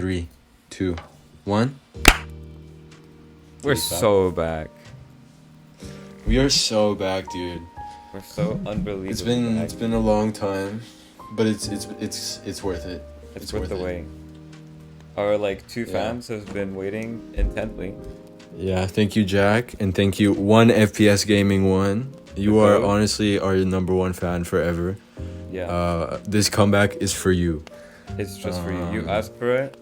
3, 2, 1. We're so back. We are so back, dude. We're so unbelievable. It's been a long time, but it's worth it. It's worth the wait. Our two fans have been waiting intently. Yeah, thank you, Jack, and thank you, 1FPS Gaming 1. You are honestly our number one fan forever. Yeah. This comeback is for you. It's just for you. You asked for it.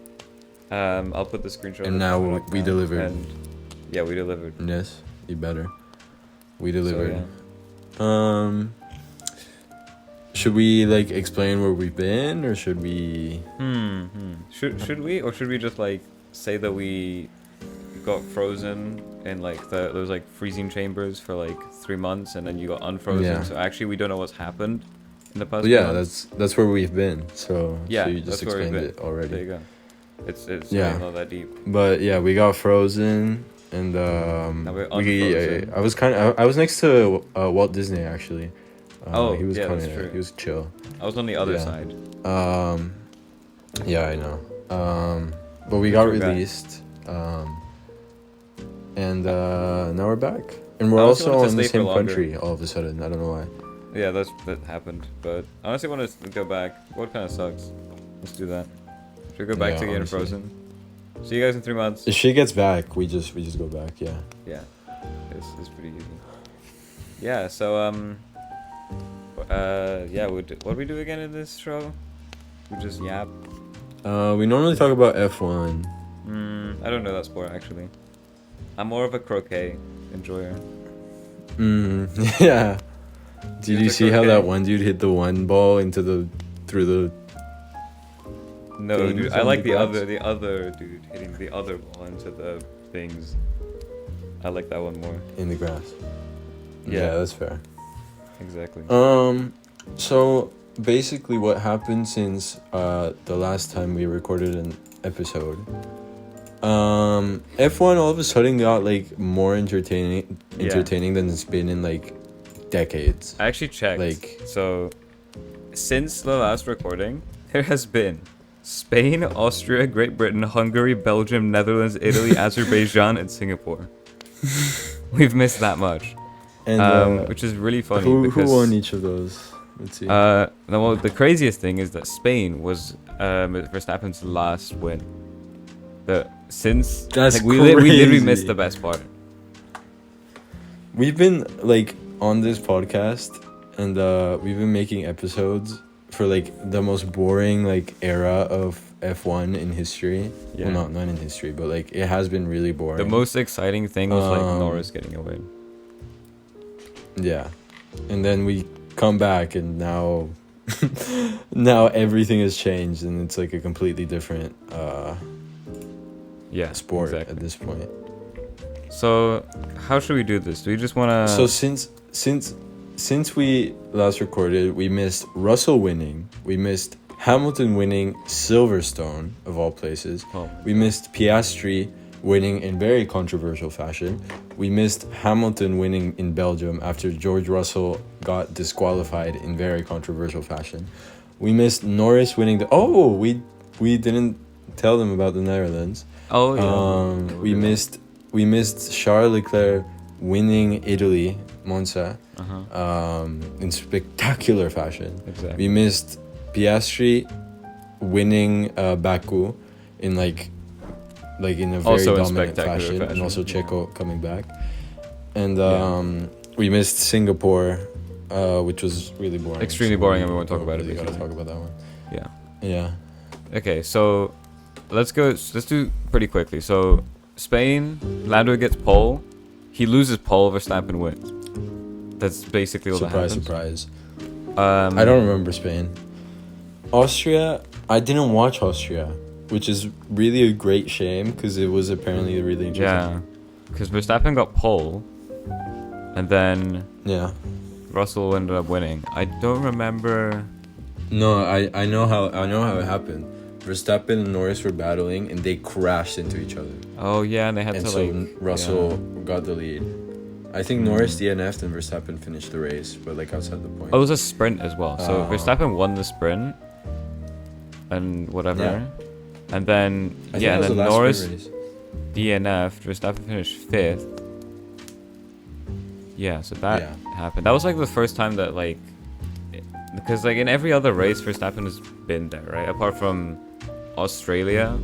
I'll put the screenshot. And now we delivered. And yeah, we delivered. Yes, you better. We delivered. So, yeah. Should we explain where we've been, or should we? Should we, or should we just say that we got frozen in those freezing chambers for 3 months, and then you got unfrozen? Yeah. So actually, we don't know what's happened in the past. Well, yeah, that's where we've been. So yeah, so you just explained it already. There you go. It's yeah, not that deep. But yeah, we got frozen, and now we're unfrozen. I was next to Walt Disney actually. He was that's true. He was chill. I was on the other side. Yeah, I know. But we got released. And now we're back, and we're also in the same country all of a sudden. I don't know why. Yeah, that happened. But I honestly want to go back. What kind of sucks? Let's do that. Should we go back to getting frozen? See you guys in 3 months. If she gets back, we just go back. Yeah. Yeah, it's pretty easy. Yeah. So yeah. What do we do again in this show? We just yap. We normally talk about F1. I don't know that sport actually. I'm more of a croquet enjoyer. Yeah. Did you see how that one dude hit the one ball through the? No, dude. I like the other dude hitting the other ball into the things. I like that one more. In the grass. Yeah, that's fair. Exactly. So basically, what happened since the last time we recorded an episode? F1 all of a sudden got more entertaining than it's been in decades. I actually checked. So since the last recording, there has been Spain, Austria, Great Britain, Hungary, Belgium, Netherlands, Italy, Azerbaijan, and Singapore. We've missed that much, and which is really funny. Who won each of those? Let's see. Well, the craziest thing is that Spain was Verstappen's last win. That's we literally missed the best part. We've been on this podcast, and we've been making episodes for the most boring era of F1 in history. Yeah. Well, not in history, but it has been really boring. The most exciting thing was Norris getting a win. Yeah, and then we come back, and now everything has changed, and it's a completely different sport exactly. at this point. So how should we do this? Do we just want to? So since we last recorded, we missed Russell winning, we missed Hamilton winning Silverstone of all places, we missed Piastri winning in very controversial fashion, we missed Hamilton winning in Belgium after George Russell got disqualified in very controversial fashion, we missed Norris winning we didn't tell them about the Netherlands. We missed Charles Leclerc winning Italy, Monza, in spectacular fashion. Exactly. We missed Piastri winning Baku in in a very dominant fashion, and also Checo coming back. And we missed Singapore, which was really boring. Extremely boring, and we won't talk about it. We gotta talk about that one. Yeah. Yeah. Okay, so let's do pretty quickly. So Spain, Lando gets pole. He loses pole, Verstappen wins. That's basically all that happens. Surprise. I don't remember Spain. Austria, I didn't watch Austria, which is really a great shame because it was apparently really interesting. Yeah, because Verstappen got pole, and then Russell ended up winning. I don't remember. No, I know how it happened. Verstappen and Norris were battling, and they crashed into each other. Oh yeah, and they had and to so Russell got the lead. I think Norris DNF'd and Verstappen finished the race, but outside the point. Oh, it was a sprint as well. So Verstappen won the sprint, and whatever. And then I think yeah, that and was then the last Norris sprint race. DNF. Verstappen finished 5th. Yeah, so that Yeah. happened. That was like the first time that like, because like in every other race, Verstappen has been there, right? Apart from Australia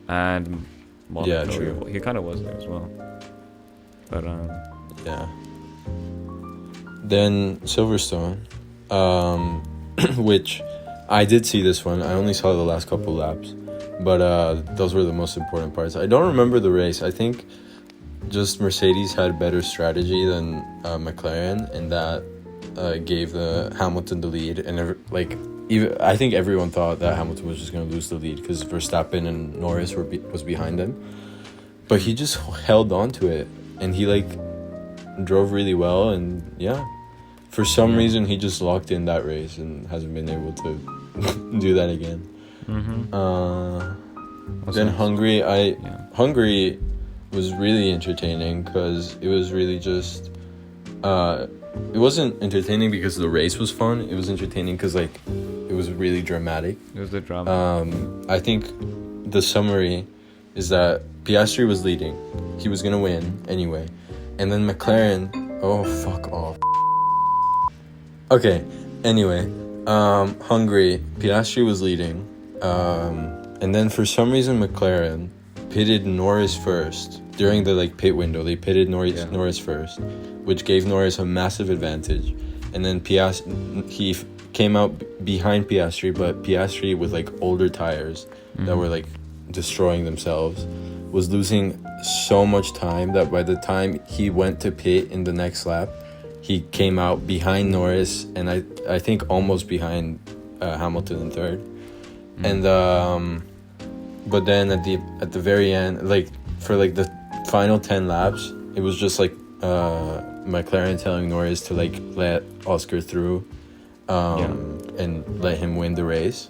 and Monaco. Yeah, true. He kind of was there as well. But Yeah. Then Silverstone, which I did see this one. I only saw the last couple laps, but those were the most important parts. I don't remember the race. I think just Mercedes had better strategy than McLaren, and that gave the Hamilton the lead. And I think everyone thought that Hamilton was just going to lose the lead because Verstappen and Norris was behind him, but he just held on to it, and he like drove really well, and yeah, for some reason he just locked in that race and hasn't been able to do that again. Then Hungary, Hungary was really entertaining because it was really just it wasn't entertaining because the race was fun. It was entertaining because like it was really dramatic. it was the drama. I think the summary is that Piastri was leading. He was gonna win anyway, and then McLaren. Oh, fuck off. Okay. Anyway, Hungary. Piastri was leading, and then for some reason McLaren pitted Norris first during the like pit window. They pitted Norris first, which gave Norris a massive advantage, and then he came out behind Piastri, but Piastri with like older tires that were like destroying themselves was losing so much time that by the time he went to pit in the next lap, he came out behind Norris and I think almost behind Hamilton in third. And but then at the very end, like for like the final 10 laps, it was just like McLaren telling Norris to like let Oscar through and let him win the race.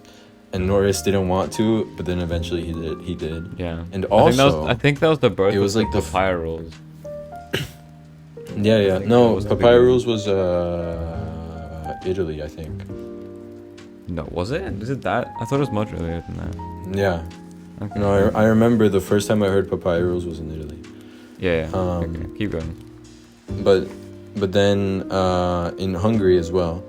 And Norris didn't want to, but then eventually he did. Yeah. And also I think that was the birth. it was of like the the papaya rules. Yeah. that No, was the Papaya beginning. Rules was Italy, I think. No, was it? Is it that? I thought it was much earlier than that. Yeah. Okay. No, I remember the first time I heard Papaya Rules was in Italy. Yeah. Okay, keep going. But then in Hungary as well,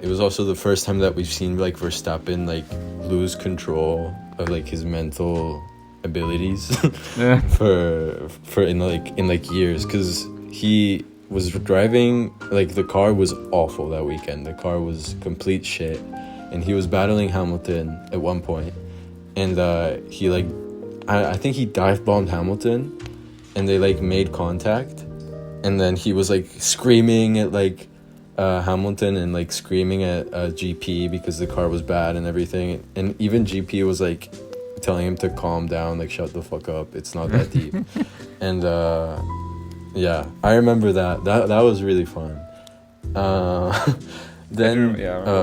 it was also the first time that we've seen like Verstappen like lose control of like his mental abilities Yeah. for in years, because he was driving like the car was awful that weekend. The car was complete shit, and he was battling Hamilton at one point, and he like I think he dive bombed Hamilton, and they like made contact. And then he was like screaming at like Hamilton and like screaming at GP because the car was bad and everything. And even GP was like telling him to calm down, like shut the fuck up. It's not that deep. And yeah, I remember that. That was really fun. Then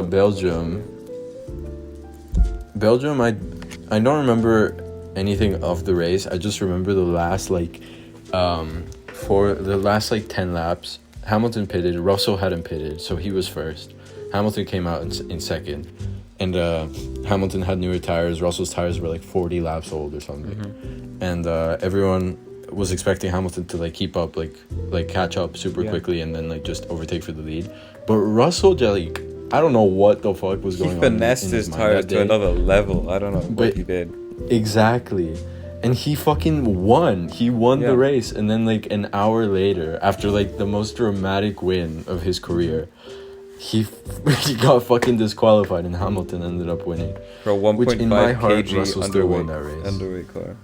Belgium. I don't remember anything of the race. I just remember the last for the last 10 laps, Hamilton pitted. Russell hadn't pitted, so he was first. Hamilton came out in second, and Hamilton had newer tires. Russell's tires were 40 laps old or something, and everyone was expecting Hamilton to keep up, catch up super quickly, and then just overtake for the lead. But Russell, I don't know what the fuck was going on. He finessed his tires to another level. I don't know what he did. Exactly. And he fucking won. He won the race. And then an hour later, after the most dramatic win of his career, he got fucking disqualified and Hamilton ended up winning. For a 1.5 kg Russell still won that race. Underweight car.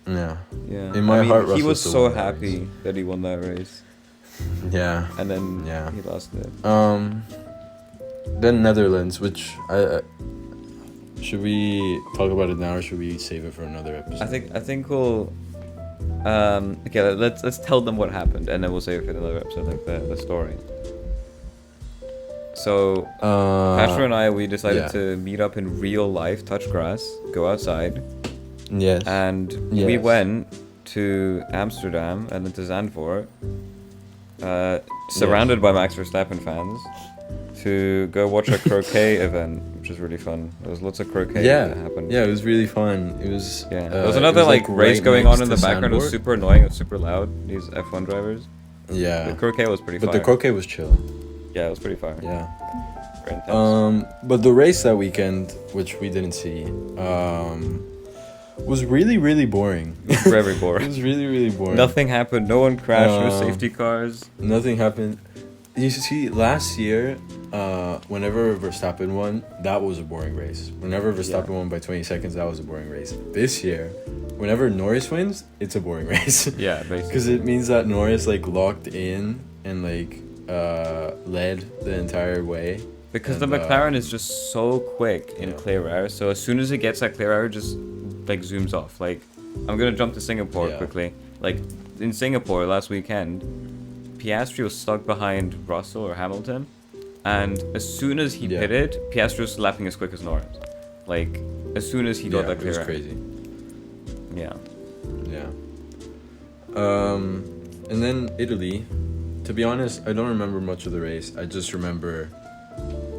Yeah. Yeah. In my heart, Russell he was still so won that happy race. that he won that race. Yeah. And then he lost it. Then Netherlands, which should we talk about it now or should we save it for another episode? I think we'll okay, let's tell them what happened and then we'll save it for another episode, the story. So Pastor and I, we decided to meet up in real life, touch grass, go outside. Yes. And we went to Amsterdam and then to Zandvoort, surrounded by Max Verstappen fans, to go watch a croquet event which was really fun. There was lots of croquet Yeah, that happened. yeah, it was really fun. It was. There was it another like race right going on next in the to background. It was Sandboard. super annoying. It was super loud. These F1 drivers. Yeah, The croquet was pretty but fire. the croquet was chill. Yeah, it was pretty fire. Yeah. Very intense. But the race that weekend, which we didn't see, was really, really boring. Very It boring. was really, really boring. Nothing happened. No one crashed. No Um, safety cars. Nothing happened. You see, last year, whenever Verstappen won, that was a boring race. Whenever Verstappen won by 20 seconds, that was a boring race. This year, whenever Norris wins, it's a boring race. Yeah, basically. Because it means that Norris like locked in and like led the entire way. Because And, the McLaren is just so quick in clear air. So as soon as it gets that clear air, it just like zooms off. Like, I'm gonna jump to Singapore quickly. Like in Singapore last weekend, Piastri was stuck behind Russell or Hamilton, and as soon as he pitted, Piastri was lapping as quick as Norris. Like as soon as he got that clear it was air. crazy. Yeah. Yeah. And then Italy. To be honest, I don't remember much of the race. I just remember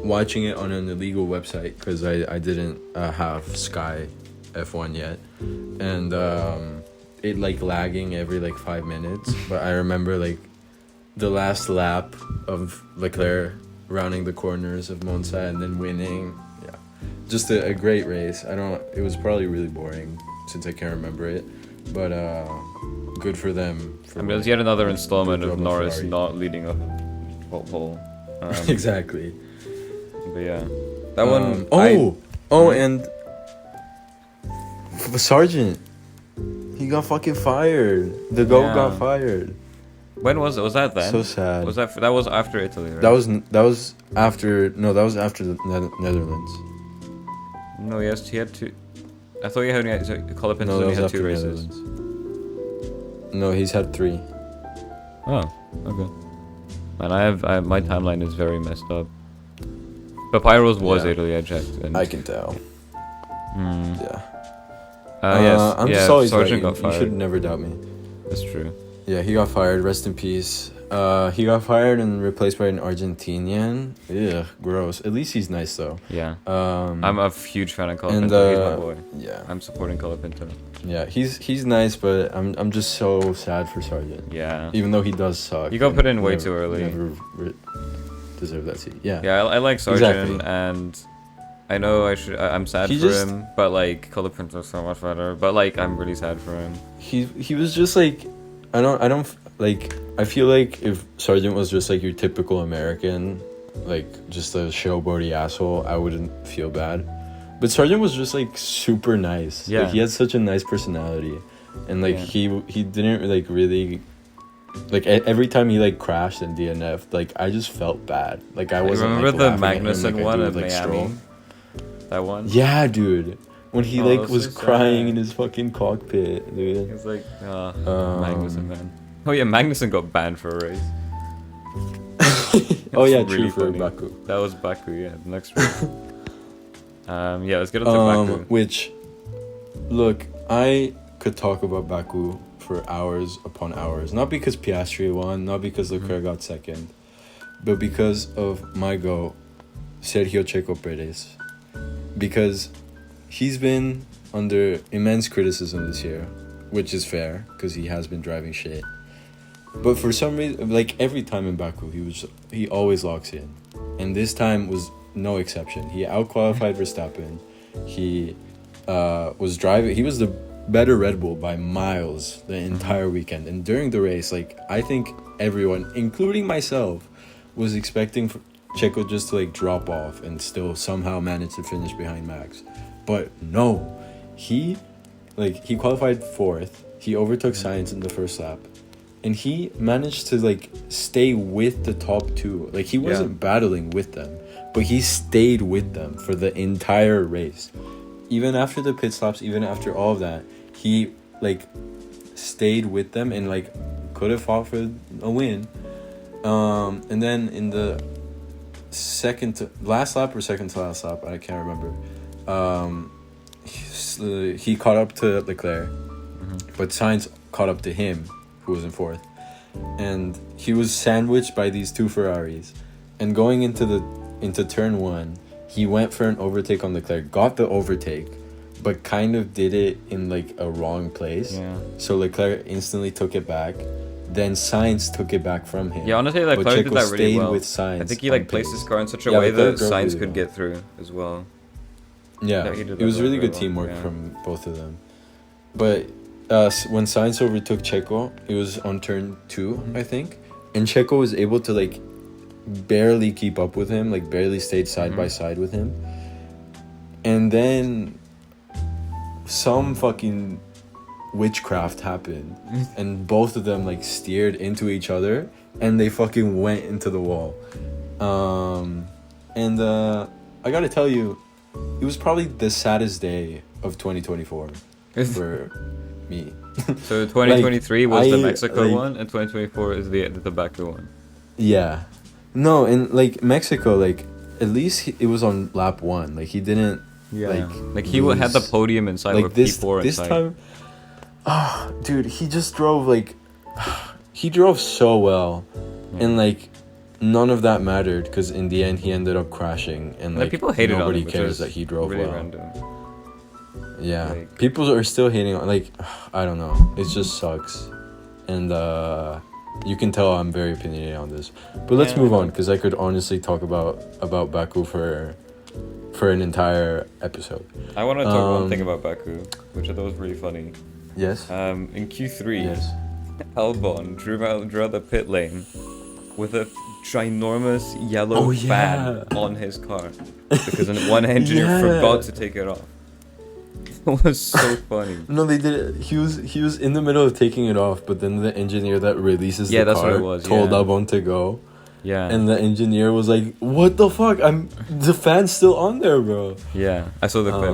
watching it on an illegal website because I didn't have Sky F1 yet, and it like lagging every like 5 minutes. But I remember like the last lap of Leclerc rounding the corners of Monza and then winning. Yeah, just a great race. It was probably really boring since I can't remember it, but good for them. I mean, it was yet another installment Good of job, Norris Ferrari. not leading a pole. Exactly. But yeah, that one. And Sergeant, he got fucking fired. The goat got fired. When was it? Was that then? So sad. Was that was after Italy, right? That was after the Netherlands. No, yes, he had two. I thought he only had Colapinto No, that only was had after 2 races. Netherlands. No, he's had 3. Oh, okay. Man, my timeline is very messed up. But Pyros was Italy, I checked. And, I can tell. Yeah. Yes. I'm just always Sargent right. got fired. You should never doubt me. That's true. Yeah, he got fired. Rest in peace. He got fired and replaced by an Argentinian. Ugh, gross. At least he's nice though. Yeah. I'm a huge fan of Colapinto. And He's my boy. yeah, I'm supporting Colapinto. yeah, he's nice, but I'm just so sad for Sargent. Yeah. Even though he does suck. He got put in way never- too early. Never deserve that seat. Yeah. Yeah, I like Sargent, Exactly. and I know I'm sad He for just- him, but like Colapinto's so much better. But like I'm really sad for him. He was just like, I don't like. I feel like if Sargent was just like your typical American, like just a showboaty asshole, I wouldn't feel bad. But Sargent was just like super nice. Yeah. Like he had such a nice personality, and like he didn't like really. Like every time he like crashed in DNF, like I just felt bad. Like I wasn't. Remember like, the laughing at him Magnussen like I one do at with, like, Miami? Stroll. That one? Yeah, dude. When he Oh, like that's was so crying sad. in his fucking cockpit, He dude. was like, Magnussen, man. Oh yeah, Magnussen got banned for a race. Oh yeah, It's true for funny. Baku. That was Baku, yeah, the next race. Yeah, let's get on to Baku. Which, look, I could talk about Baku for hours upon hours. Not because Piastri won, not because Leclerc got second, but because of my goat, Sergio Checo Perez. Because he's been under immense criticism this year, which is fair, because he has been driving shit. But for some reason, like every time in Baku, he always locks in. And this time was no exception. He outqualified Verstappen. He was driving. He was the better Red Bull by miles the entire weekend. And during the race, like I think everyone, including myself, was expecting Checo just to like drop off and still somehow manage to finish behind Max. But no, he qualified 4th. He overtook Sainz in the first lap. And he managed to like stay with the top 2. Like he wasn't battling with them, but he stayed with them for the entire race. Even after the pit stops, even after all of that, he like stayed with them and like could have fought for a win. And then in the last lap or second to last lap, I can't remember. He caught up to Leclerc, but Sainz caught up to him, who was in 4th, and he was sandwiched by these 2 Ferraris. And going into turn 1, he went for an overtake on Leclerc, got the overtake, but kind of did it in like a wrong place. Yeah. So Leclerc instantly took it back. Then Sainz took it back from him. Yeah, honestly, But Leclerc did Checo that really stayed well. with Sainz I think he on like placed pace. his car in such a Yeah, way Leclerc that drove Sainz really could well. get through as well. Yeah, Yeah, he did it was that really very good well, teamwork yeah. from both of them. But when Sainz overtook Checo, it was on turn 2, I think, and Checo was able to like barely keep up with him, like barely stayed side by side with him. And then some fucking witchcraft happened, and both of them like steered into each other, and they fucking went into the wall. And I gotta tell you, it was probably the saddest day of 2024 for me. So 2023 was the I, Mexico like- one, and 2024 is the Baku one. Yeah. No, and like Mexico, like at least it was on lap 1. Like he didn't Like he had the lose. podium inside Like with this P4 this inside. time. Dude, he just drove like he drove so well, and like none of that mattered because in the end he ended up crashing, and Like, like people hated on nobody him, which cares is that he drove really well. random. Yeah, Like- people are still hating on, like, I don't know, it just sucks, and you can tell I'm very opinionated on this, but let's Yeah. move on because I could honestly talk about Baku for an entire episode. I want to talk one thing about Baku, which I thought was really funny. Yes. In Q3, Yes. Albon drew out the pit lane with a ginormous yellow Oh, yeah. fan on his car because one engineer Yeah. forgot to take it off. It was so funny. No, they did it. He was in the middle of taking it off, but then the engineer that releases Yeah, the that's car what it was, told yeah. Albon to go, Yeah. and the engineer was like, "What the fuck? The fan's still on there, bro." Yeah, I saw the clip.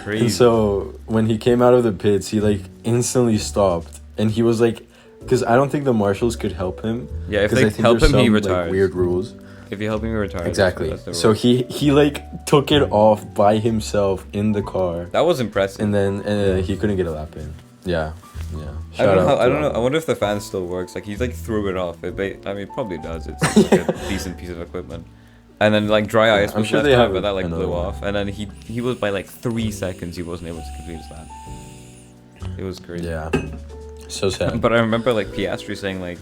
Crazy. And so when he came out of the pits, he like instantly stopped, and he was like, because I don't think the marshals could help him. Yeah, if 'cause they I think help there's him, he some, retires. Like, weird rules. If you help me retire. Exactly. that's the So rule. he like took it off by himself in the car, That was impressive. and then he couldn't get a lap in. Yeah, yeah. I don't know. Shout out I to don't know. Albon. I wonder if the fan still works. Like he like threw it off. I mean, it probably does. It's like a decent piece of equipment. And then like dry ice I'm was sure left they out, have but that like another blew one. off. And then he was by like 3 seconds. He wasn't able to complete his lap. It was crazy. Yeah. So sad. But I remember like Piastri saying like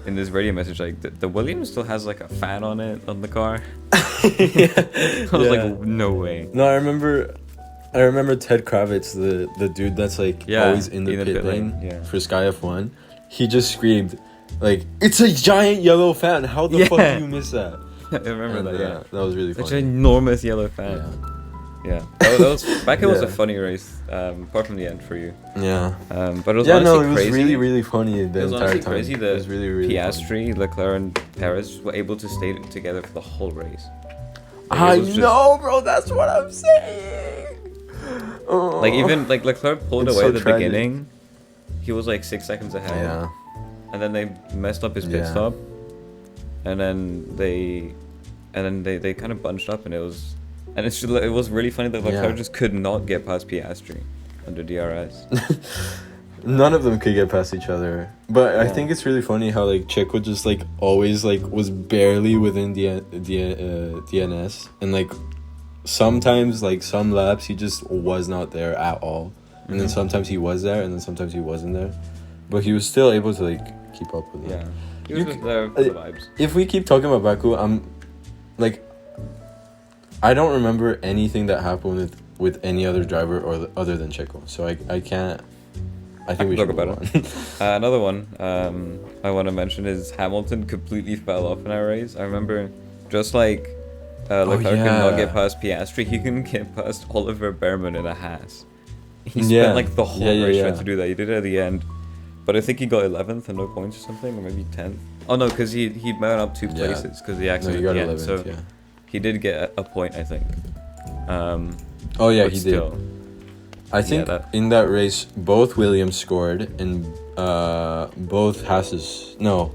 in this radio message like the Williams still has like a fan on it on the car. I was like, no way. No, I remember Ted Kravitz, the dude that's like Yeah, always in the pit lane yeah. for Sky F1. He just screamed like, "It's a giant yellow fan! How the fuck Yeah. do you miss that?" I remember And, that. Yeah, that was really such funny. an enormous yellow fan. Yeah. Yeah, that was Baku was a Yeah. funny race, apart from the end for you. Yeah. But it was Yeah, honestly no, it was crazy. really, really funny the It was entire honestly time. crazy It that was really, really funny. Piastri, Leclerc, and Perez were able to stay together for the whole race. Like, I it was just- know, bro. That's what I'm saying. Oh. Like even like Leclerc pulled It's away so at the tragic. beginning. He was like 6 seconds ahead. Yeah. And then they messed up his pit Yeah. stop. And then they kind of bunched up, and it was really funny that Leclerc Yeah. just could not get past Piastri under DRS. None of them could get past each other. But I Yeah. think it's really funny how like Checo just like always like was barely within the DNS, and like sometimes like some laps he just was not there at all, and then Mhm. sometimes he was there, and then sometimes he wasn't there, but he was still able to like keep up with it. Yeah. He was You just c- there for the vibes. If we keep talking about Baku, I'm like, I don't remember anything that happened with any other driver or other than Checo, so I can't. I think we can should talk move about on. Another one I want to mention is Hamilton completely fell off in that race. I remember just like Leclerc could not get yeah. past Piastri, he couldn't get past Oliver Behrman in a Haas. He Yeah. spent like the whole Yeah, yeah, race yeah. trying to do that. He did it at the end. But I think he got 11th and no points or something, or maybe 10th. Oh no, because he went up 2 Yeah. places because the No, accident you got at the end. 11th, So yeah. he did get a point, I think. Oh yeah, but he still. did. I think that- in that race, both Williams scored and both Hasses. No,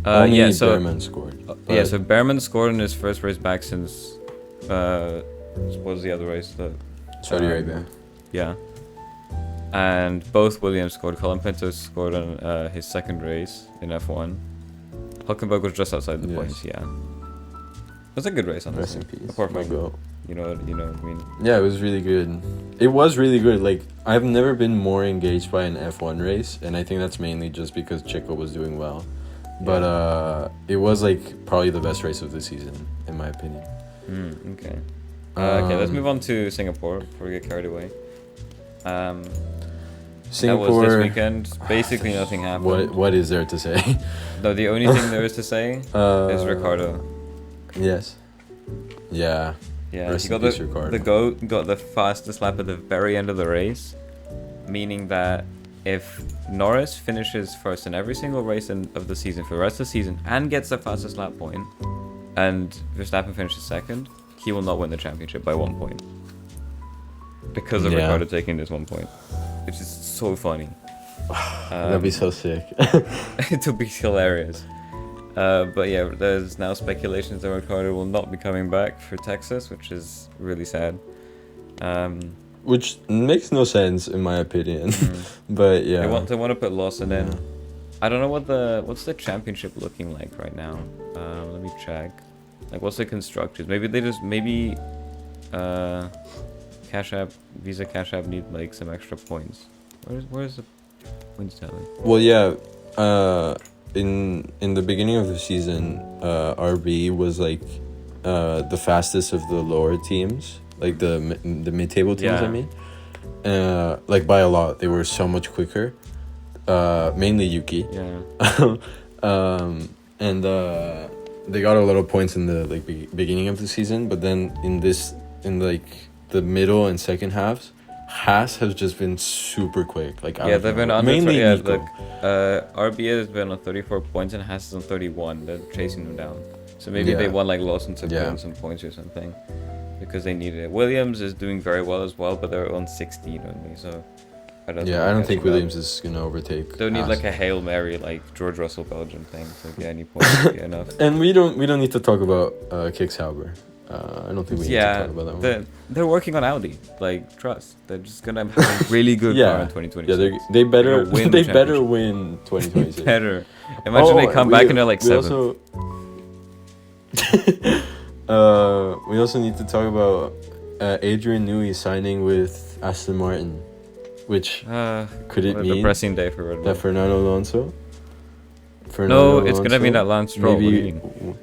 only Yeah, so Behrman scored. yeah, so Behrman scored in his first race back since what was the other race? Saudi Arabia. Yeah. And both Williams scored. Colin Pinto scored on his second race in F1. Hulkenberg was just outside the Yes. points, yeah. was a good race, Rest honestly. in peace. Apart My from, goat. you know what I mean. Yeah, it was really good. It was really good. Like, I've never been more engaged by an F1 race, and I think that's mainly just because Chico was doing well. But it was like probably the best race of the season, in my opinion. Okay. Okay, let's move on to Singapore before we get carried away. Singapore. That was this weekend. Basically, nothing happened. What is there to say? No, the only thing there is to say is Ricardo. Yes. Yeah. Yeah, Rest he got in peace, Ricardo. the goat got the fastest lap at the very end of the race, meaning that if Norris finishes first in every single race of the season for the rest of the season and gets the fastest lap point, and Verstappen finishes second, he will not win the championship by 1 point because of Ricardo taking this 1 point, which is so funny. That'd be so sick. It would be hilarious. But yeah, there's now speculations that Ricardo will not be coming back for Texas, which is really sad. Which makes no sense in my opinion. But yeah. They want to put Lawson in. I don't know what's the championship looking like right now. Let me check. Like, what's the constructors? Maybe Cash App, Visa Cash App need like some extra points. Where's the points tally? Well, yeah. In the beginning of the season, RB was like the fastest of the lower teams, like the mid-table teams. Yeah. I mean, like by a lot. They were so much quicker. Mainly Yuki. Yeah. And they got a lot of points in the like beginning of the season, but then in like the middle and second halves, Haas has just been super quick. Like, yeah, they've been under. mainly Yeah, Nico. look, RB has been on 34 points and Haas is on 31. They're chasing them down. So maybe they want like Lawson to put in some points or something because they needed it. Williams is doing very well as well, but they're on 16 only. So I don't think Williams is gonna overtake. Don't need Haas. like a Hail Mary like George Russell Belgium thing to get any points would be enough. And we don't need to talk about Kick Sauber. I don't think we need to talk about that one. They're working on Audi. Like, trust. They're just gonna have a really good car in 2026. Yeah, they better win they the better win 2026. Better. Imagine they come back and they're like 7th. We also need to talk about Adrian Newey signing with Aston Martin, which could it what a mean depressing day for Red Bull. that Fernando Alonso? No, it's gonna mean that Lance Stroll. What do you mean?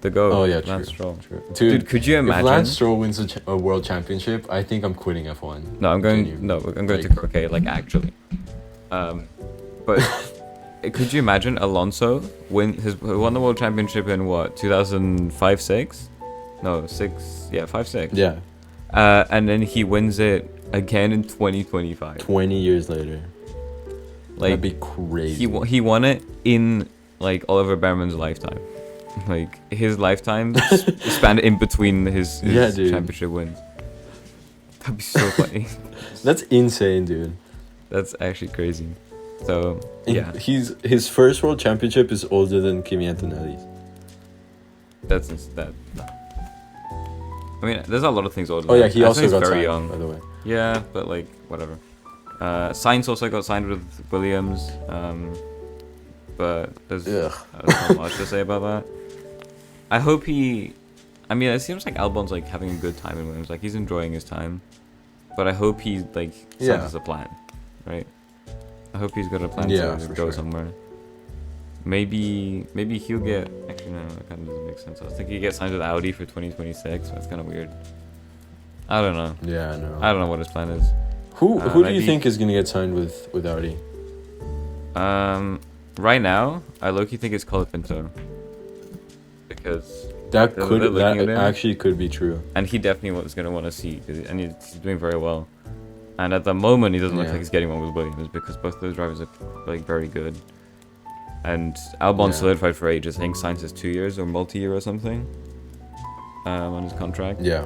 The GOAT. Oh yeah, Lance Stroll. True. Dude, could you imagine? If Lance Stroll wins a world championship, I think I'm quitting F1. No, I'm going to croquet, like, actually. But could you imagine Alonso won the world championship in what, 2005-6? No, 6. Yeah, 5-6. Yeah. And then he wins it again in 2025. 20 years later. Like, that'd be crazy. He won it in like Oliver Behrman's lifetime. Like, his lifetime spanned in between his championship wins. That'd be so funny. That's insane, dude. That's actually crazy. So his first world championship is older than Kimi Antonelli's. That. I mean, there's a lot of things older. Oh yeah, he also got very signed, young. by the way. Yeah, but like whatever. Sainz also got signed with Williams. But there's not much to say about that. I hope he. I mean, it seems like Albon's like having a good time in Williams. Like, he's enjoying his time. But I hope he like sets a plan, right? I hope he's got a plan to go somewhere. Maybe he'll get. Actually, no, that kind of doesn't make sense. I was thinking he gets signed with Audi for 2026. That's kind of weird. I don't know. Yeah, I know. I don't know what his plan is. Who do you think is gonna get signed with Audi? Right now, I low-key think it's Colapinto. Because that actually could be true. And he definitely was gonna want to see, and he's doing very well. And at the moment, he doesn't look like he's getting one with Williams because both those drivers are like very good. And Albon solidified for ages. I think Sainz has 2 years or multi-year or something on his contract. Yeah.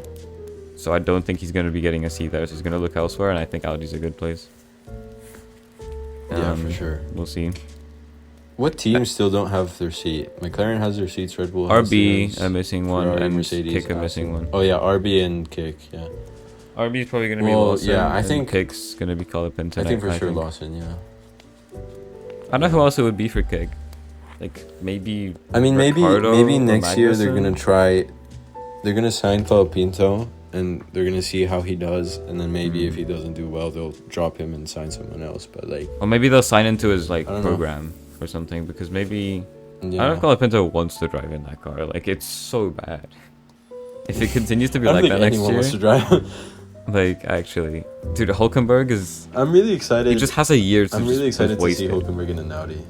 So I don't think he's going to be getting a seat there. So he's going to look elsewhere, and I think Audi's a good place. Yeah, for sure. We'll see. What teams still don't have their seat? McLaren has their seats. Red Bull has RB theirs, a missing one, Ferrari, and Mercedes, Kick a missing one. Oh yeah, RB and Kick. Yeah. RB is probably going to be Lawson. Yeah, I think Kick's going to be Colapinto. I think for sure Lawson. Yeah. I don't know who else it would be for Kick. Like maybe. I mean, Ricardo maybe or next year they're Magnussen? gonna try. They're gonna sign Pinto, and they're gonna see how he does, and then maybe if he doesn't do well, they'll drop him and sign someone else. But like, Or maybe they'll sign into his like I don't know. program or something, because maybe I don't know yeah. if Colapinto wants to drive in that car. Like it's so bad. If it continues to be I don't like think that next anyone year, wants to drive. like actually, dude, Hulkenberg is. I'm really excited. He just has a year to. I'm really excited to waste see it. Hulkenberg in an Audi.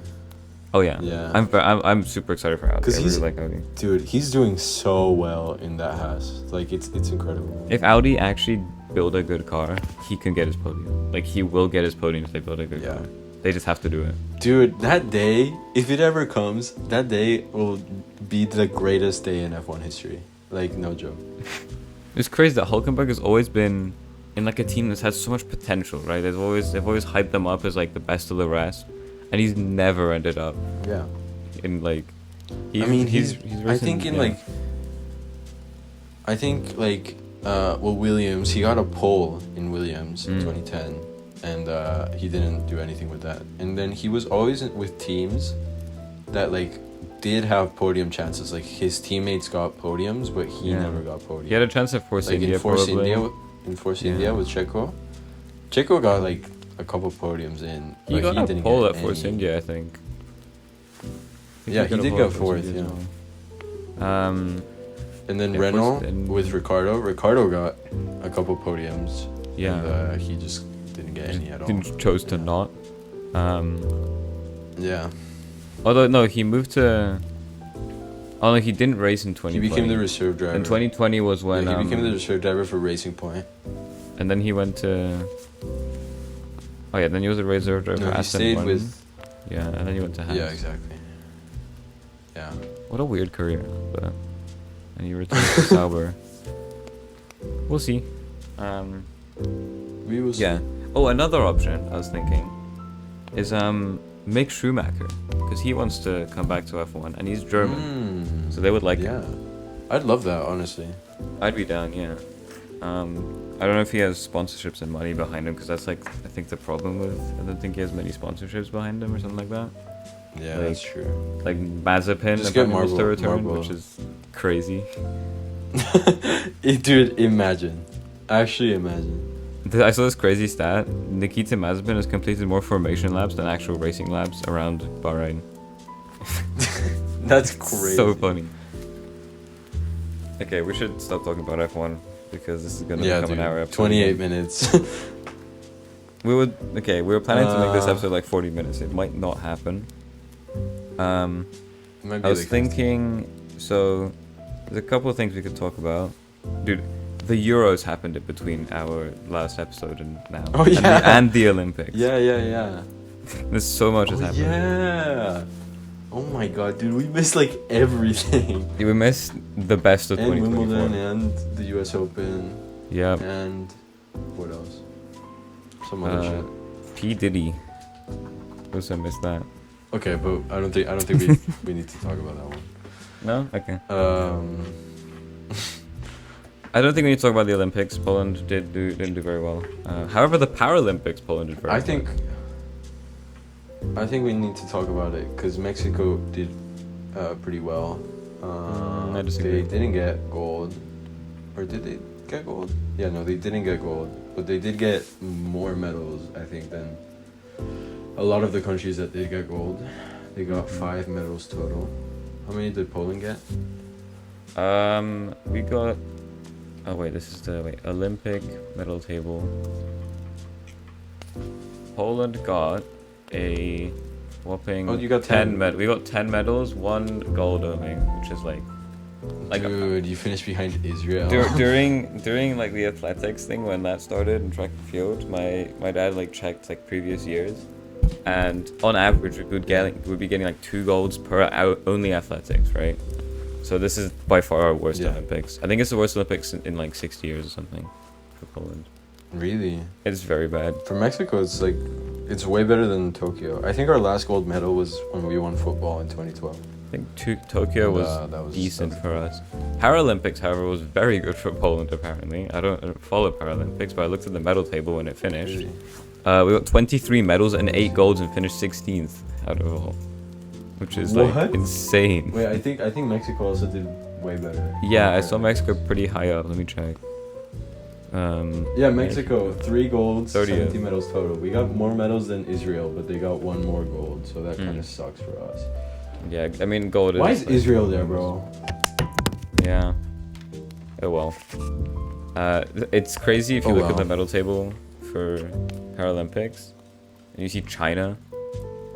Oh yeah. Yeah. I'm super excited for Audi. 'Cause I he's- really like Audi. Dude, he's doing so well in that Haas. Like it's incredible. If Audi actually build a good car, he can get his podium. Like he will get his podium if they build a good Yeah. car. They just have to do it. Dude, that day, if it ever comes, that day will be the greatest day in F1 history. Like no joke. It's crazy that Hulkenberg has always been in like a team that's had so much potential, right? They've always hyped them up as like the best of the rest, and he's never ended up Yeah. in like. I mean, he's I racing- think in yeah. like. I think like Williams, he got a pole in Williams in 2010, and he didn't do anything with that. And then he was always with teams that like did have podium chances. Like his teammates got podiums, but he Yeah. never got podiums. He had a chance at Force like India, in Force probably. India, in Force Yeah. India with Checo. Checo got like a couple podiums in. He but got a didn't pole get at Force any. India, I think. Yeah, he got a did pole get at Force fourth, India as yeah. well. And then Yeah, Renault Force in- with Ricardo. Ricardo got a couple podiums. Yeah. And, he just didn't get any at all. Didn't chose to Yeah. not. Yeah. Although no, he moved to. Oh no, he didn't race in 2020. He became the reserve driver. In 2020 was when. Yeah, he became the reserve driver for Racing Point. And then he went to. Oh yeah, then he was a reserve driver No, for he Aston stayed Martin. with. Yeah, and then he went to Haas. Yeah, exactly. Yeah. What a weird career, but. And he returned to Sauber. We'll see. We will. Yeah. Oh, another option I was thinking is Mick Schumacher, because he wants to come back to F1 and he's German, so they would like Yeah. him. I'd love that, honestly. I'd be down, yeah. I don't know if he has sponsorships and money behind him, because that's like I think the problem with. I don't think he has many sponsorships behind him or something like that. Yeah, Like- that's true. Like Mazepin Just get apparently wants to return, Marlboro. which is crazy. Dude, imagine. Actually, imagine. I saw this crazy stat. Nikita Mazepin has completed more formation laps than actual racing laps around Bahrain. That's crazy. So funny. Okay, we should stop talking about F1 because this is gonna Yeah, become dude. an hour episode. 28 minutes. We were planning to make this Uh, episode like 40 minutes. It might not happen. Might be I was like 50. thinking, so there's a couple of things we could talk about. Dude, the Euros happened in between our last episode and now. Oh, And yeah. and the Olympics. Yeah. There's so much has Oh, happened. yeah. Oh my god, dude, we missed like everything. We missed the best of And 2024. Wimbledon and the US Open Yeah. and what else? Some other shit. P. Diddy. Also missed that. Okay, but I don't think we need to talk about that one. No? Okay. Um I don't think we need to talk about the Olympics. Poland didn't do very well. However, the Paralympics, Poland did very well. I think we need to talk about it because Mexico did pretty well. I disagree. They didn't get gold, or did they get gold? Yeah, no, they didn't get gold, but they did get more medals, I think, than a lot of the countries that did get gold. They got 5 medals total. How many did Poland get? We got. Oh wait, this is the Olympic medal table. Poland got a whopping. Oh, you got 10. We got 10 medals, 1 gold only, which is like Dude, you finished behind Israel. during like the athletics thing when that started in track and field. My dad like checked like previous years, and on average we'd be getting like 2 golds per only athletics, right? So this is by far our worst Yeah. Olympics. I think it's the worst Olympics in like 60 years or something for Poland. Really? It's very bad. For Mexico, it's way better than Tokyo. I think our last gold medal was when we won football in 2012. I think Tokyo was, that was decent for us. Paralympics, however, was very good for Poland. Apparently, I don't follow Paralympics, but I looked at the medal table when it finished. Really? We got 23 medals and 8 golds and finished 16th out of all. which is like What? insane. Wait, I think Mexico also did way better. Yeah, I saw Mexico pretty high up. Let me check. Yeah, Mexico 3 golds, 30th. 70 medals total. We got more medals than Israel, but they got 1 more gold, so that kind of sucks for us. Yeah, I mean gold is. Why is like, Israel there, bro? Yeah. Oh well. It's crazy if you look at the medal table for Paralympics, and you see China,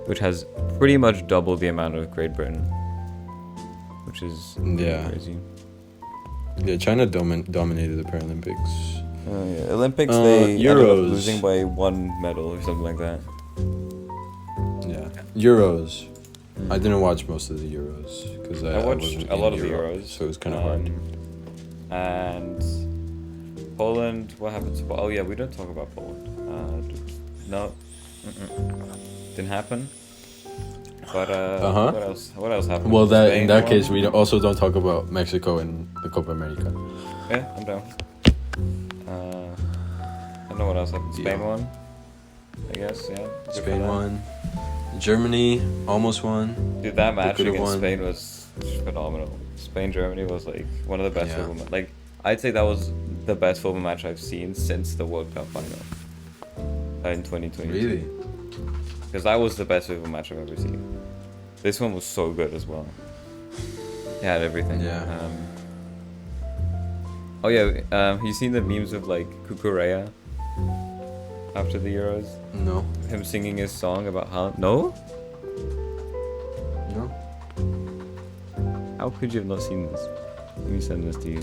which has pretty much double the amount of Great Britain, which is crazy. Yeah, China dominated the Paralympics. Oh yeah, Olympics they ended up Euros. losing by 1 medal or something like that. Yeah, Euros. I didn't watch most of the Euros because I watched wasn't a in lot of the Europe, Euros, so it was kind of hard. And Poland, what happened to Poland? Oh yeah, we don't talk about Poland. No, didn't happen. But what else happened? Well, Spain in that won? case, we also don't talk about Mexico and the Copa America. Yeah, I'm down. I don't know what else happened. Spain won, I guess. Yeah. Good for Spain them. won. Germany almost won. Dude, that match could've against won. Spain was phenomenal. Spain Germany was like one of the best Yeah. football. Like I'd say that was the best football match I've seen since the World Cup final in 2022. Really? Because that was the best football match I've ever seen. This one was so good as well. It had everything. Yeah. Oh yeah, you seen the memes of like Kukurea after the Euros? No. Him singing his song about Haaland? No? No. How could you have not seen this? Let me send this to you.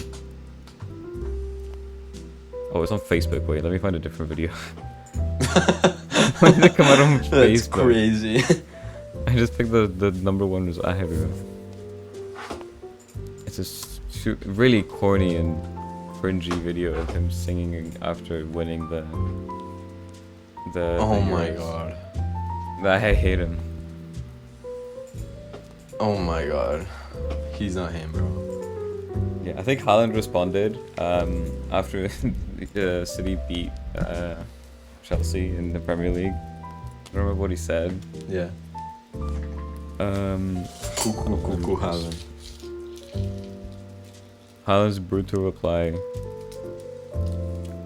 Oh, it's on Facebook. Wait, let me find a different video. Why did it come out on Facebook? That's crazy. I just picked the number one was I have you. It's a really corny and cringy video of him singing after winning the Oh my Euros. god. I hate him. Oh my god. He's not him, bro. Yeah, I think Haaland responded after City beat Chelsea in the Premier League. I don't remember what he said. Yeah. Cuckoo Haaland. Haaland's brutal reply.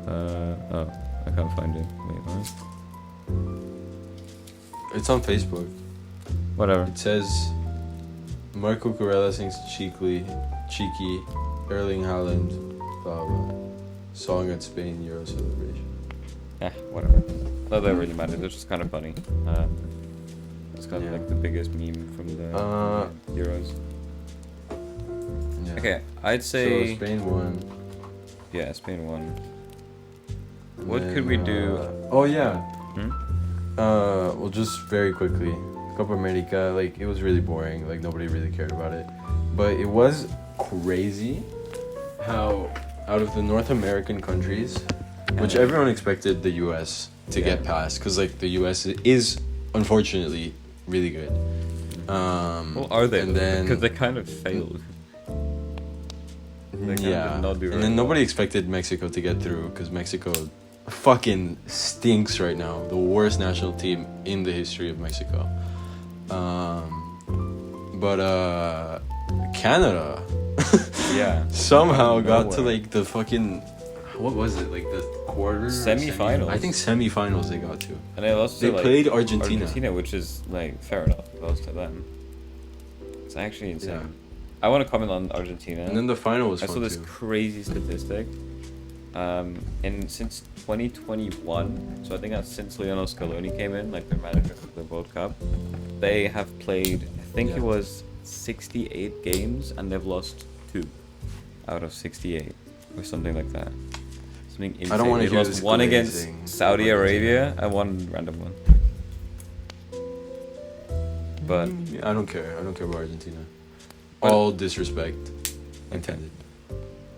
Oh, I can't find it. Wait, what? It's on Facebook. Whatever. It says Marco Cucurella sings cheeky, Erling Haaland, blah blah. Song at Spain Euro celebration. Yeah, whatever. Not that really matters. It's just kind of funny. It's kind of like the biggest meme from the Euros. Yeah. Okay, I'd say So Spain won. yeah, Spain won. What could we do? Oh yeah. Hmm? Well, just very quickly, Copa America, like it was really boring. Like nobody really cared about it, but it was crazy how out of the North American countries, which everyone expected the U.S. to get past, because like the U.S. is unfortunately really good. Well, are they? And then Because they kind of failed. They kind of did not do and very then well. nobody expected Mexico to get through, because Mexico fucking stinks right now. The worst national team in the history of Mexico. But Canada Yeah. somehow Out of got to nowhere. like the fucking, what was it, like the quarter or Semi-finals. I think semi-finals they got to. And they lost They to like played Argentina. which is like fair enough. Lost to them. It's actually insane. Yeah. I want to comment on Argentina. And then the final was I fun saw this too. crazy statistic. And since 2021, so I think that's since Lionel Scaloni came in, like their manager for the World Cup, they have played, I think it was 68 games, and they've lost 2 out of 68, or something like that. Something insane. I don't wanna They hear lost this one glazing. against Saudi Arabia and one random one. But I don't care. I don't care about Argentina. But- All disrespect intended.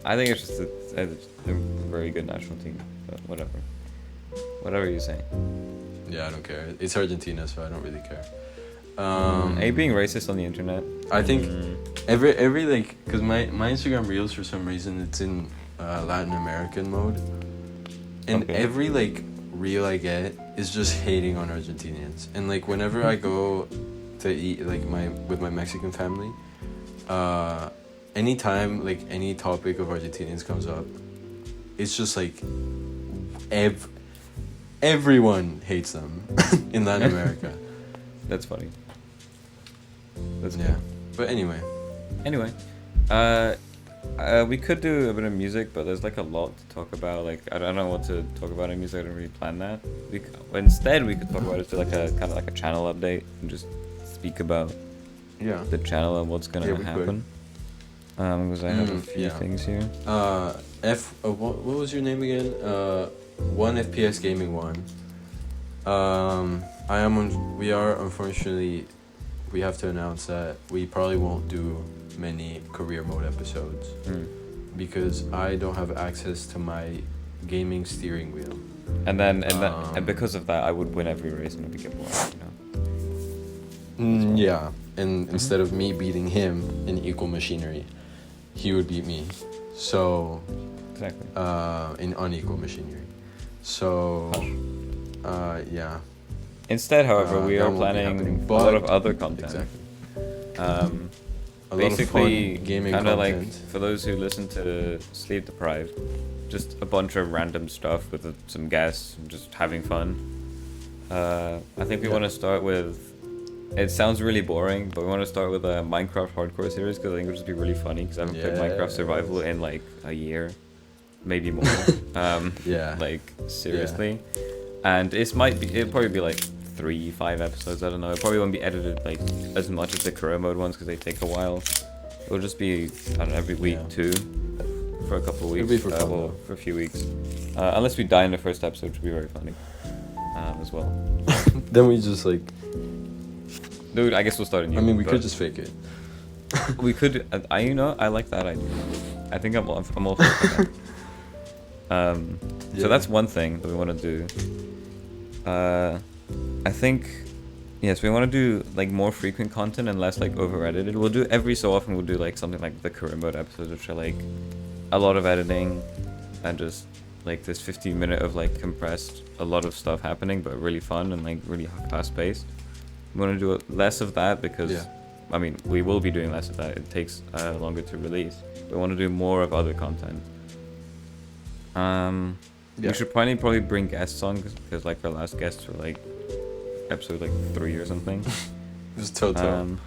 I think it's just a very good national team. But whatever. Whatever you say. Yeah, I don't care. It's Argentina, so I don't really care. Are you being racist on the internet? I think every like, cause my Instagram reels for some reason it's in Latin American mode, and Okay. every like reel I get is just hating on Argentinians. And like whenever I go to eat like with my Mexican family, anytime like any topic of Argentinians comes up, it's just like everyone hates them in Latin America. That's funny. That's yeah. good. But anyway, we could do a bit of music, but there's like a lot to talk about. Like I don't know what to talk about in music. I didn't really plan that. Instead, we could talk about it to like a kind of like a channel update and just speak about the channel and what's gonna happen. Because I have a few things here. What was your name again? One FPS Gaming One. We are unfortunately, we have to announce that we probably won't do many career mode episodes because I don't have access to my gaming steering wheel. And because of that, I would win every race and it would get boring, you know. Yeah, and instead of me beating him in equal machinery, he would beat me. So exactly. In unequal machinery. So yeah. Instead, however, we are planning a lot of other content. Exactly. Basically, kind of like for those who listen to Sleep Deprived, just a bunch of random stuff with some guests and just having fun. I think we want to start with. It sounds really boring, but we want to start with a Minecraft hardcore series because I think it'll just be really funny because I haven't played Minecraft Survival in like a year, maybe more. Like seriously, and it'll probably be like 3-5 episodes. I don't know. It probably won't be edited like as much as the career mode ones because they take a while. It'll just be I don't know, every week too, for a couple of weeks. It'll be for a few weeks, unless we die in the first episode, which would be very funny, as well. Then we just like. Dude, I guess we'll start a new. I mean, we could just fake it. We could. I like that idea. I think I'm all for that. So that's one thing that we want to do. I think, yes, we want to do like more frequent content and less like over edited. We'll do every so often. We'll do like something like the career mode episodes, which are like a lot of editing and just like this 15-minute of like compressed a lot of stuff happening, but really fun and like really fast paced. We want to do less of that because, I mean, we will be doing less of that. It takes longer to release. We want to do more of other content. We should probably bring guests on because like our last guests were like episode like 3 or something. It was Toto.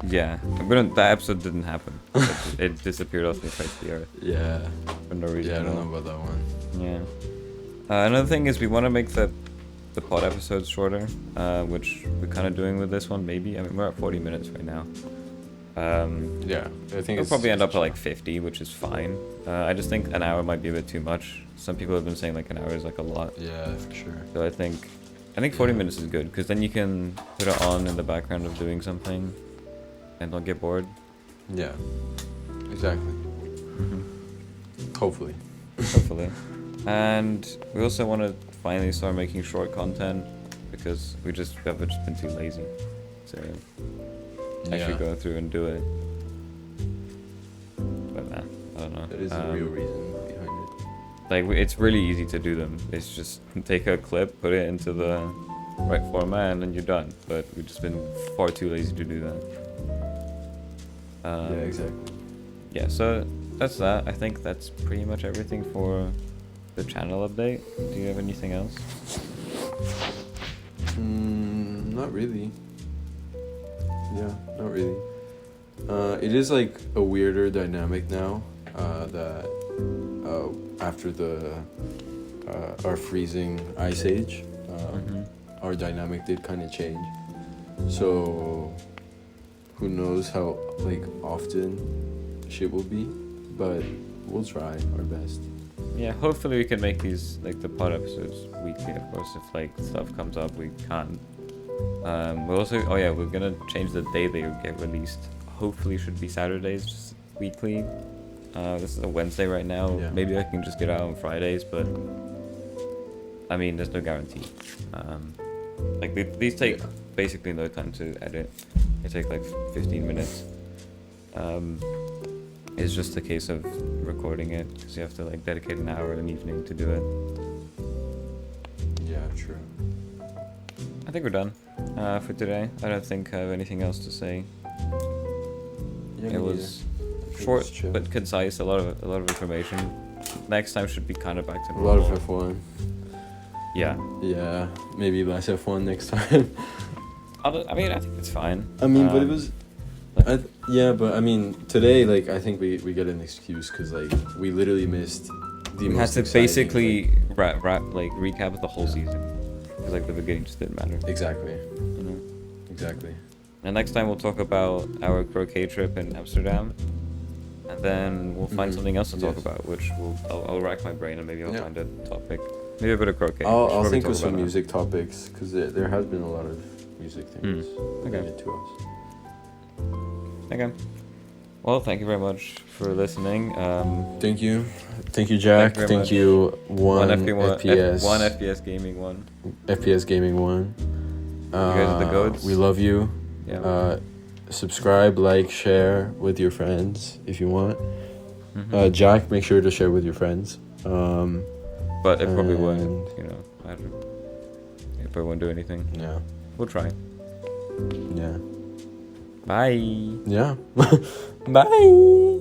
Yeah, but that episode didn't happen. It disappeared off the face of the earth. Yeah. For no reason. Yeah, I don't know about that one. Yeah. Another thing is we want to make the pod episodes shorter, which we're kind of doing with this one. Maybe I mean we're at 40 minutes right now. I think we'll probably end up at like 50, which is fine. I just think an hour might be a bit too much. Some people have been saying like an hour is like a lot. Yeah, for sure. So I think 40 minutes is good because then you can put it on in the background of doing something, and don't get bored. Yeah, exactly. Hopefully. And we also want to finally start making short content because we have just been too lazy to actually go through and do it. But I don't know. That is the real reason behind it. Like it's really easy to do them. It's just take a clip, put it into the right format, and then you're done. But we've just been far too lazy to do that. Yeah, exactly. Yeah, so that's that. I think that's pretty much everything for the channel update. Do you have anything else? Not really. Yeah, not really. It is like a weirder dynamic now that after our freezing ice age, our dynamic did kind of change. So who knows how like often shit will be, but we'll try our best. Yeah, hopefully we can make these like the pod episodes weekly. Of course, if like stuff comes up, we can't. We're also we're gonna change the day they get released. Hopefully, should be Saturdays, just weekly. This is a Wednesday right now. Yeah. Maybe I can just get out on Fridays, but I mean, there's no guarantee. Like these take basically no time to edit. They take like 15 minutes. It's just a case of recording it because you have to like dedicate an hour in an evening to do it. Yeah, true. I think we're done for today. I don't think I have anything else to say. Yeah, It was short chill. but concise. A lot of information. Next time should be kind of back to A normal. lot of F1. Yeah. Yeah, maybe less F1 next time. I mean, I think it's fine. I mean, but it was. Yeah, but I mean, today, like, I think we get an excuse because, like, we literally missed the We had most to exciting, basically recap the whole season. Because, like, the beginning just didn't matter. Exactly. You know? Exactly. And next time we'll talk about our croquet trip in Amsterdam. And then we'll find something else to talk about, which I'll rack my brain and maybe I'll find a topic. Maybe a bit of croquet. I'll think of some music topics because there has been a lot of music things related to us. Okay. Well, thank you very much for listening. Thank you, Jack. Thank you, one FPS. One FPS Gaming 1. FPS Gaming 1. You guys are the goats. We love you. Yeah. Subscribe, like, share with your friends if you want. Jack, make sure to share with your friends. But it probably wouldn't, you know. I don't know. It probably won't do anything. Yeah. We'll try. Yeah. Bye. Yeah. Bye.